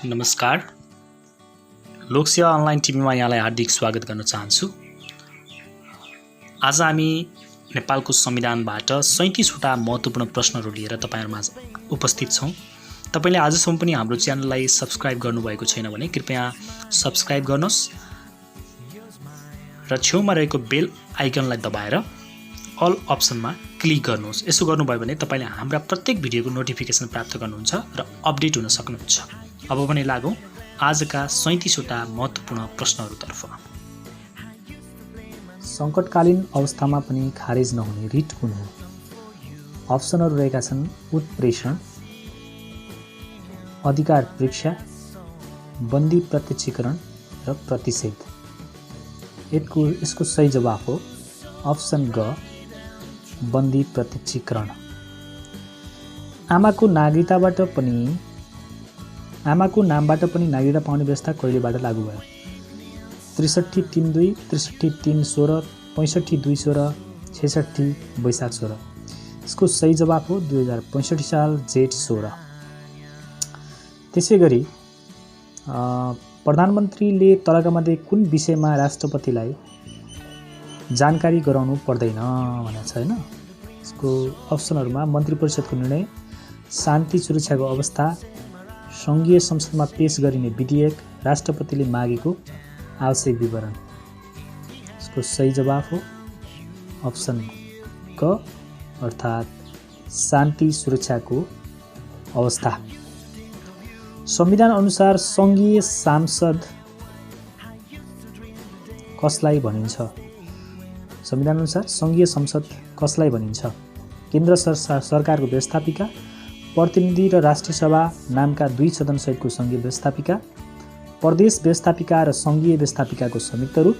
नमस्कार। लोकसेवा अनलाइन टिभीमा यहाँलाई हार्दिक स्वागत गर्न चाहन्छु। आज हामी नेपालको संविधानबाट 37वटा महत्त्वपूर्ण प्रश्नहरू लिएर तपाईहरुमाझ उपस्थित छौं। तपाईले आजसम्म पनि हाम्रो च्यानललाई सब्स्क्राइब गर्नुभएको छैन भने कृपया सब्स्क्राइब गर्नुहोस् र छेउमा रहेको बेल आइकनलाई दबाएर अल अप्सनमा क्लिक गर्नुहोस्। यसो गर्नुभयो भने तपाईले हाम्रा प्रत्येक भिडियोको नोटिफिकेसन प्राप्त गर्नुहुन्छ र अपडेट हुन सक्नुहुन्छ। अब पनि लागौं आजका 37वटा महत्त्वपूर्ण प्रश्नहरूतर्फ। संकटकालीन अवस्थामा पनि खारेज नहुने रिट कुन हो? अप्सनहरू रहेका छन् उत्प्रेषण, अधिकार परीक्षा, बन्दी प्रत्यक्षीकरण र प्रतिषेध। यसको सही जवाफ हो अप्सन ग, बन्दी प्रत्यक्षीकरण। आमाको नामबाट पनि नागरिकता पाउने व्यवस्था कहिलेबाट लागू भयो? 63/3/2, 63/3/16, 65/2/16, 66 वैशाख 16। यसको सही जवाफ हो 2065 साल जेठ 16। त्यसैगरी प्रधानमन्त्रीले तलका मध्ये कुन विषयमा राष्ट्रपतिलाई जानकारी गराउनु पर्दैन भनेको छ हैन? यसको अप्सनहरुमा मन्त्री परिषदको निर्णय, शान्ति सुरक्षाको अवस्था, संघीय संसदमा पेश गरिने विधेयक, राष्ट्रपतिले मागेको आवश्यक विवरण। यसको सही जवाफ हो अप्सन क अर्थात् शान्ति सुरक्षाको अवस्था। संविधान अनुसार संघीय सांसद कसलाई भनिन्छ? संविधान अनुसार संघीय संसद कसलाई भनिन्छ? केन्द्र सरकारको व्यवस्थापिका, प्रतिनिधि र राष्ट्रिय सभा नामका दुई सदन सहितको संघीय व्यवस्थापिका, प्रदेश व्यवस्थापिका र संघीय व्यवस्थापिकाको संयुक्त रूप,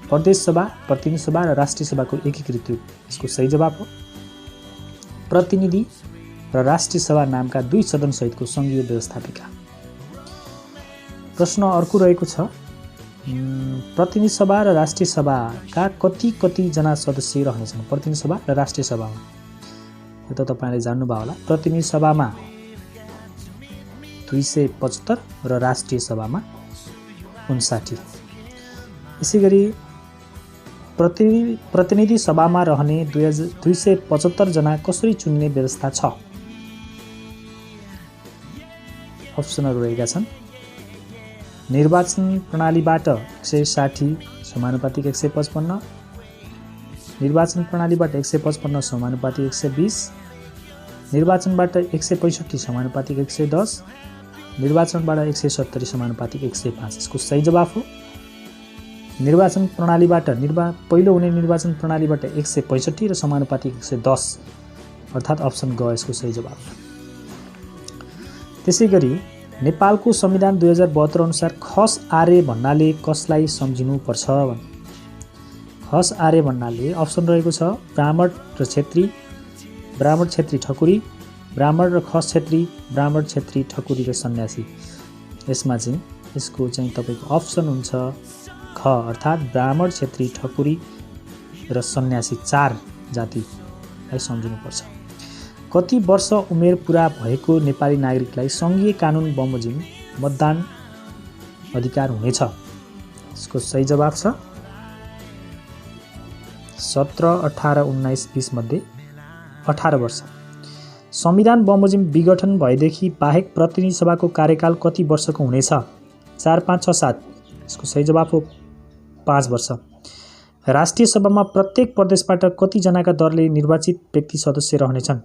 प्रदेश सभा, प्रतिनिधि सभा र राष्ट्रिय सभाको एकीकृत रूप। यसको सही जवाफ हो प्रतिनिधि र राष्ट्रिय सभा नामका दुई सदन सहितको संघीय व्यवस्थापिका। प्रश्न अर्को रहेको छ, प्रतिनिधि सभा र राष्ट्रिय सभाका कति जना सदस्य रहनेछन्? प्रतिनिधि सभा र राष्ट्रिय सभामा यो त तपाईले जान्नुभयो होला। प्रतिनिधि सभामा 275 र राष्ट्रिय सभामा 59। यसैगरी प्रतिनिधि सभामा रहने 275 जना कसरी चुन्ने व्यवस्था छ? अप्सनहरू रहेका छन् निर्वाचन प्रणालीबाट 160 समानुपातिक 155, निर्वाचन प्रणालीबाट 155 समानुपातिक 120, निर्वाचनबाट 165 समानुपातिक 110, निर्वाचनबाट 170 समानुपातिक 105। यसको सही जवाफ हो निर्वाचन प्रणालीबाट पहिलो हुने निर्वाचन प्रणालीबाट 165 र समानुपातिक 110 अर्थात् अप्सन ग यसको सही जवाफ। त्यसैगरी नेपालको संविधान 2072 अनुसार खस आर्य भन्नाले कसलाई सम्झिनु पर्छ? खस आर्य भन्नाले अप्सन रहेको छ ब्राह्मण र क्षेत्री, ब्राह्मण क्षेत्री ठकुरी, ब्राह्मण र खस क्षेत्री, ब्राह्मण क्षेत्री ठकुरी र सन्यासी। यसको चाहिँ तपाईको अप्सन हुन्छ ख अर्थात् ब्राह्मण क्षेत्री ठकुरी र सन्यासी 4 जातिलाई सम्झिनुपर्छ। कति वर्ष उमेर पूरा भएको नेपाली नागरिकलाई संघीय कानुन बमोजिम मतदान अधिकार हुनेछ? यसको सही जवाफ छ 17, 18, 19, 20 मध्ये 18 वर्ष। संविधान बमोजिम विघटन भएदेखि बाहेक प्रतिनिधि सभाको कार्यकाल कति वर्षको हुनेछ? 4, 5, 6, 7। यसको सही जवाफ हो 5 वर्ष। राष्ट्रिय सभामा प्रत्येक प्रदेशबाट कति जनाका दरले निर्वाचित व्यक्ति सदस्य रहनेछन्?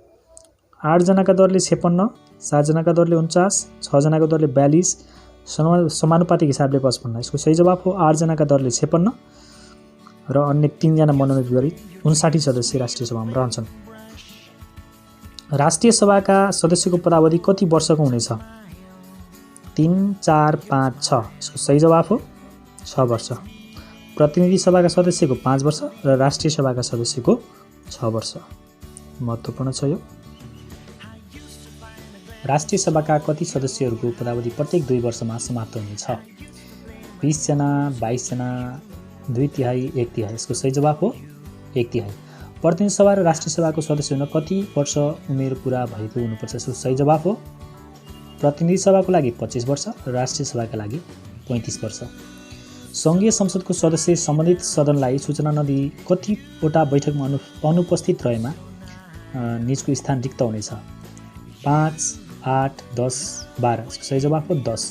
8 जनाका दरले 56, 7 जनाका दरले 49, 6 जनाका दरले 42, समानुपातिक हिसाबले 55। यसको सही जवाफ हो 8 जनाका दरले 56 र अन्य 3 जना मनोनित गरी 59 सदस्य राष्ट्रिय सभामा रहन्छन्। राष्ट्रिय सभाका सदस्यको पदावधि कति वर्षको हुनेछ? 3, 4, 5, 6। यसको सही जवाफ हो 6 वर्ष। प्रतिनिधि सभाका सदस्यको 5 वर्ष र राष्ट्रिय सभाका सदस्यको 6 वर्ष। महत्त्वपूर्ण छ यो। राष्ट्रिय सभाका कति सदस्यहरूको पदावधि प्रत्येक 2 वर्षमा समाप्त हुनेछ? 20 जना, 22 जना, 2/3, 1/3। यसको सही जवाफ हो 1/3। प्रतिनिधि सभा र राष्ट्रिय सभाको सदस्य हुन कति वर्ष उमेर पूरा भएको हुनुपर्छ? यसको सही जवाफ हो प्रतिनिधि सभाको लागि 25 वर्ष र राष्ट्रिय सभाका लागि 35 वर्ष। सङ्घीय संसदको सदस्य सम्बन्धित सदनलाई सूचना नदिई कतिवटा बैठकमा अनुपस्थित रहेमा निजको स्थान रिक्त हुनेछ? 5, 8, 10, 12। यसको सही जवाफ हो 10।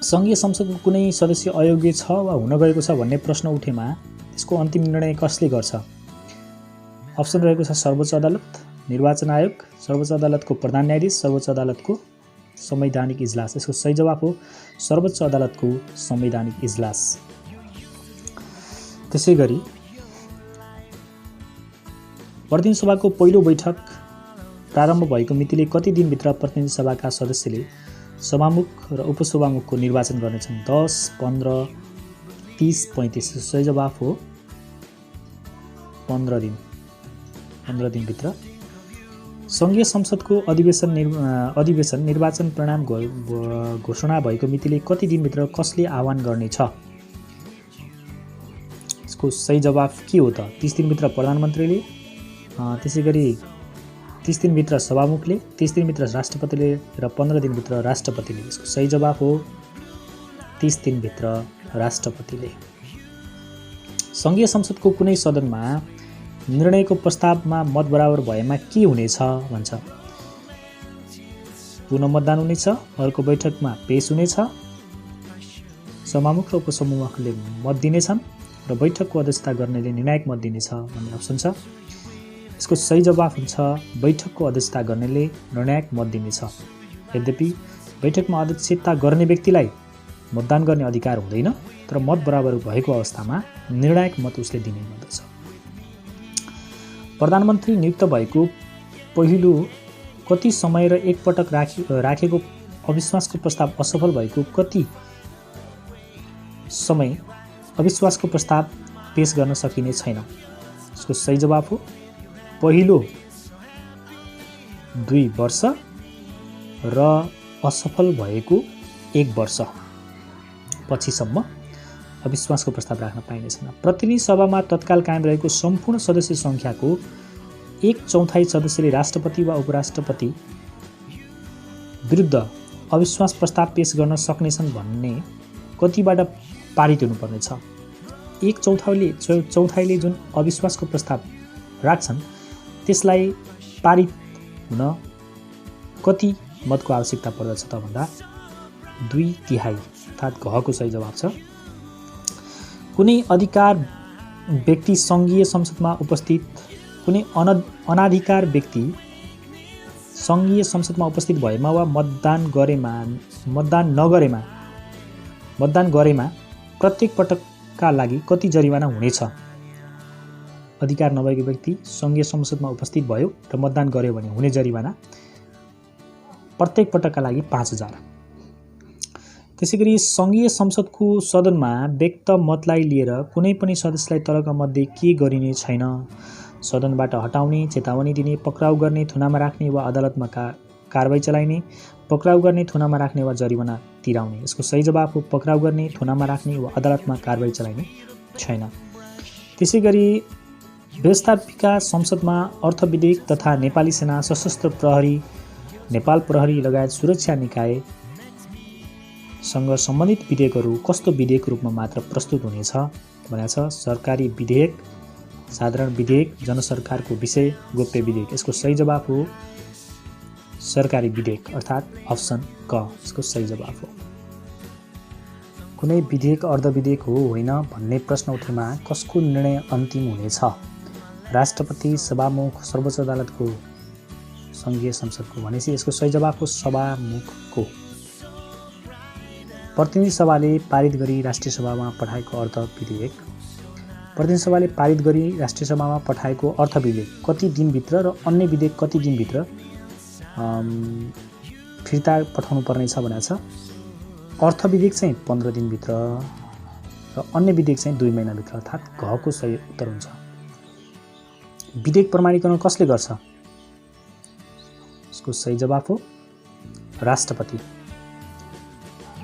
सङ्घीय संसदको कुनै सदस्य अयोग्य छ वा हुन गएको छ भन्ने प्रश्न उठेमा त्यसको अन्तिम निर्णय कसले गर्छ? अप्सन रहेको छ सर्वोच्च अदालत, निर्वाचन आयोग, सर्वोच्च अदालतको प्रधान न्यायाधीश, सर्वोच्च अदालतको संवैधानिक इजलास। यसको सही जवाफ हो सर्वोच्च अदालतको संवैधानिक इजलास। त्यसै गरी प्रतिनिधि सभाको पहिलो बैठक प्रारम्भ भएको मितिले कति दिनभित्र प्रतिनिधि सभाका सदस्यले सभामुख र उपसभामुखको निर्वाचन गर्नेछन्? 10, 15, 30, 35। सही जवाफ हो 15 दिन। 15 दिनभित्र। सङ्घीय संसदको अधिवेशन निर्वाचन परिणाम घोषणा भएको मितिले कति दिनभित्र कसले आह्वान गर्नेछ? यसको सही जवाफ के हो त? 30 दिनभित्र प्रधानमन्त्रीले, त्यसै गरी 30 दिनभित्र सभामुखले, 30 दिनभित्र राष्ट्रपतिले र 15 दिनभित्र राष्ट्रपतिले। यसको सही जवाफ हो 30 दिनभित्र राष्ट्रपतिले। सङ्घीय संसदको कुनै सदनमा निर्णयको प्रस्तावमा मत बराबर भएमा के हुनेछ भन्छ? पुनः मतदान हुनेछ, अर्को बैठकमा पेश हुनेछ, सभामुख र उपसभामुखले मत दिनेछन् र बैठकको अध्यक्षता गर्नेले निर्णायक मत दिनेछ भन्ने अप्सन छ। यसको सही जवाफ हुन्छ बैठकको अध्यक्षता गर्नेले निर्णायक मत दिनेछ। यद्यपि बैठकमा अध्यक्षता गर्ने व्यक्तिलाई मतदान गर्ने अधिकार हुँदैन, तर मत बराबर भएको अवस्थामा निर्णायक मत उसले दिने गर्दछ। प्रधानमन्त्री नियुक्त भएको पहिलो कति समय र एकपटक राखेको अविश्वासको प्रस्ताव असफल भएको कति समय अविश्वासको प्रस्ताव पेश गर्न सकिने छैन? यसको सही जवाफ हो पहिलो 2 वर्ष र असफल भएको 1 वर्ष पछिसम्म अविश्वासको प्रस्ताव राख्न पाइने छैन। प्रतिनिधि सभामा तत्काल कायम रहेको सम्पूर्ण सदस्य सङ्ख्याको 1/4 सदस्यले राष्ट्रपति वा उपराष्ट्रपति विरुद्ध अविश्वास प्रस्ताव पेश गर्न सक्नेछन् भन्ने कतिबाट पारित हुनुपर्नेछ? 1/4ले जुन अविश्वासको प्रस्ताव राख्छन् त्यसलाई पारित हुन कति मतको आवश्यकता पर्दछ त भन्दा 2/3 अर्थात् घको सही जवाब छ। कुनै अधिकार व्यक्ति सङ्घीय संसदमा उपस्थित, कुनै अनाधिकार व्यक्ति सङ्घीय संसदमा उपस्थित भएमा वा मतदान गरेमा प्रत्येक पटकका लागि कति जरिवाना हुनेछ? अधिकार नभएको व्यक्ति सङ्घीय संसदमा उपस्थित भयो र मतदान गर्यो भने हुने जरिवाना प्रत्येक पटकका लागि 5000। त्यसैगरी सङ्घीय संसदको सदनमा व्यक्त मतलाई लिएर कुनै पनि सदस्यलाई तलका मध्ये के गरिने छैन? सदनबाट हटाउने, चेतावनी दिने, पक्राउ गर्ने, थुनामा राख्ने वा अदालतमा कारबाही चलाइने, पक्राउ गर्ने, थुनामा राख्ने वा जरिवाना तिराउने। यसको सही जवाफ हो पक्राउ गर्ने, थुनामा राख्ने वा अदालतमा कारबाही चलाइने छैन। त्यसैगरी व्यवस्थापिका संसदमा अर्थ विधेयक तथा नेपाली सेना, सशस्त्र प्रहरी, नेपाल प्रहरी लगायत सुरक्षा निकाय सँग सम्बन्धित विधेयकहरू कस्तो विधेयक रूपमा मात्र प्रस्तुत हुनेछ भनेको छ? सरकारी विधेयक, साधारण विधेयक, जनसरकारको विषय, गोप्य विधेयक। यसको सही जवाफ हो सरकारी विधेयक अर्थात् अप्सन क। यसको सही जवाफ हो। कुनै विधेयक अर्ध विधेयक हो होइन भन्ने प्रश्न उठेमा कसको निर्णय अन्तिम हुनेछ? राष्ट्रपति, सभामुख, सर्वोच्च अदालतको, सङ्घीय संसदको? भनेपछि यसको सही जवाफ हो सभामुखको। प्रतिनिधि सभाले पारित गरी राष्ट्रिय सभामा पठाएको अर्थ विधेयक, प्रतिनिधि सभाले पारित गरी राष्ट्रिय सभामा पठाएको अर्थ विधेयक कति दिनभित्र र अन्य विधेयक कति दिनभित्र फिर्ता पठाउनु पर्नेछ भनेको छ? अर्थ विधेयक चाहिँ 15 दिनभित्र र अन्य विधेयक चाहिँ 2 महिनाभित्र अर्थात् घको सही उत्तर हुन्छ। विधेयक प्रमाणीकरण कसले गर्छ? यसको सही जवाफ हो राष्ट्रपति।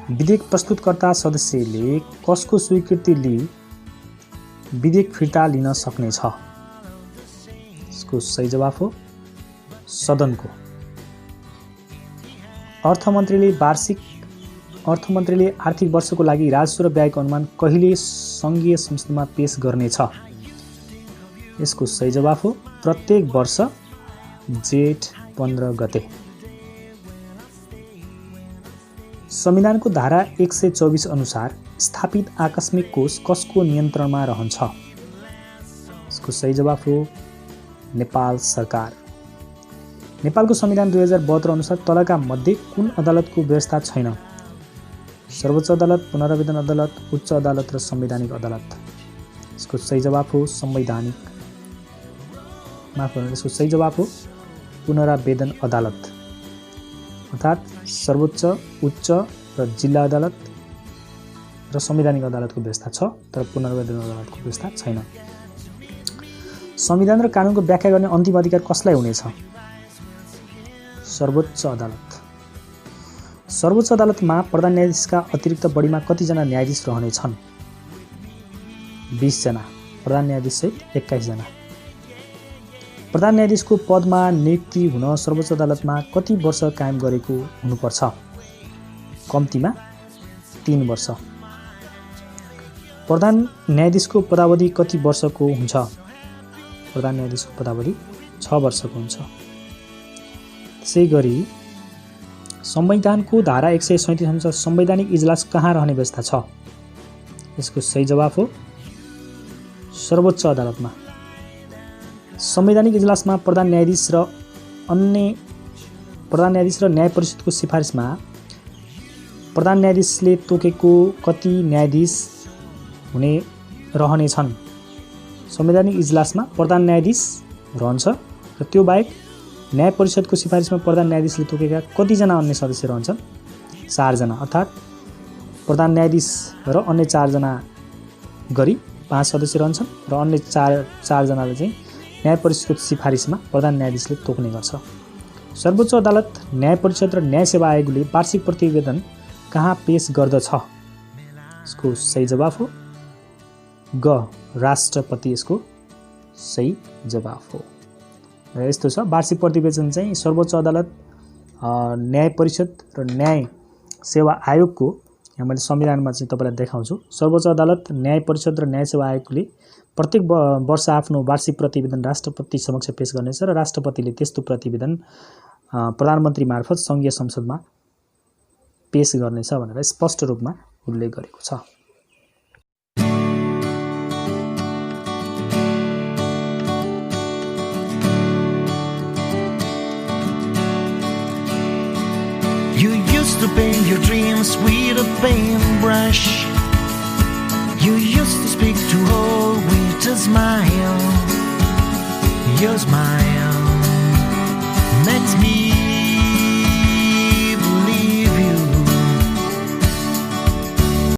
विधेयक प्रस्तुतकर्ता सदस्यले कसको स्वीकृति लिई विधेयक फिर्ता लिन सक्नेछ? यसको सही जवाफ हो सदनको। अर्थमन्त्रीले आर्थिक वर्षको लागि राजस्व र व्ययको अनुमान कहिले सङ्घीय संसदमा पेश गर्नेछ? यसको सही जवाफ हो प्रत्येक वर्ष जेठ 15 गते। संविधानको धारा 124 अनुसार स्थापित आकस्मिक कोष कसको नियन्त्रणमा रहन्छ? यसको सही जवाफ हो नेपाल सरकार। नेपालको संविधान 2072 अनुसार तलका मध्ये कुन अदालतको व्यवस्था छैन? सर्वोच्च अदालत, पुनरावेदन अदालत, उच्च अदालत र संवैधानिक अदालत। यसको सही जवाफ हो संवैधानिक, माफ गर्नु, यसको सही जवाफ हो पुनरावेदन अदालत। अर्थात् सर्वोच्च, उच्च र जिल्ला अदालत र संवैधानिक अदालतको व्यवस्था छ, तर पुनरावेदन अदालतको व्यवस्था छैन। संविधान र कानुनको व्याख्या गर्ने अन्तिम अधिकार कसलाई हुनेछ? सर्वोच्च अदालत। सर्वोच्च अदालतमा प्रधान न्यायाधीशका अतिरिक्त बढीमा कतिजना न्यायाधीश रहनेछन्? 20 जना। प्रधान न्यायाधीशसहित 21 जना। प्रधान न्यायाधीशको पदमा नियुक्ति हुन सर्वोच्च अदालतमा कति वर्ष कायम गरेको हुनुपर्छ? कम्तीमा 3 वर्ष। प्रधान न्यायाधीशको पदावधि कति वर्षको हुन्छ? प्रधान न्यायाधीशको पदावधि 6 वर्षको हुन्छ। त्यसै गरी संविधानको धारा 137 अनुसार संवैधानिक इजलास कहाँ रहने व्यवस्था छ? यसको सही जवाफ हो सर्वोच्च अदालतमा। संवैधानिक इजलासमा प्रधान न्यायाधीश र न्याय परिषदको सिफारिसमा प्रधान न्यायाधीशले तोकेको कति न्यायाधीश रहनेछन्? संवैधानिक इजलासमा प्रधान न्यायाधीश रहन्छ र त्यो बाहेक न्याय परिषदको सिफारिसमा प्रधान न्यायाधीशले तोकेका कतिजना अन्य सदस्य रहन्छन्? 4 जना। अर्थात् प्रधान न्यायाधीश र अन्य 4 जना गरी 5 सदस्य रहन्छन् र अन्य 4 जनाले चाहिँ न्याय परिषदको सिफारिसमा प्रधान न्यायाधीशले तोक्ने गर्छ। सर्वोच्च अदालत, न्याय परिषद र न्याय सेवा आयोगले वार्षिक प्रतिवेदन कहाँ पेश गर्दछ? यसको सही जवाफ हो ग, राष्ट्रपति यसको सही जवाफ हो। र यस्तो छ, वार्षिक प्रतिवेदन चाहिँ सर्वोच्च अदालत, न्याय परिषद र न्याय सेवा आयोगको, यहाँ मैले संविधानमा चाहिँ तपाईँलाई देखाउँछु, सर्वोच्च अदालत, न्याय परिषद र न्याय सेवा आयोगले प्रत्येक वर्ष आफ्नो वार्षिक प्रतिवेदन राष्ट्रपति समक्ष पेश गर्नेछ र राष्ट्रपतिले त्यस्तो प्रतिवेदन प्रधानमन्त्री मार्फत सङ्घीय संसदमा पेश गर्नेछ भनेर स्पष्ट रूपमा उल्लेख गरेको छ। You used to paint your dreams with a paintbrush. You used to speak to all with a smile. Your smile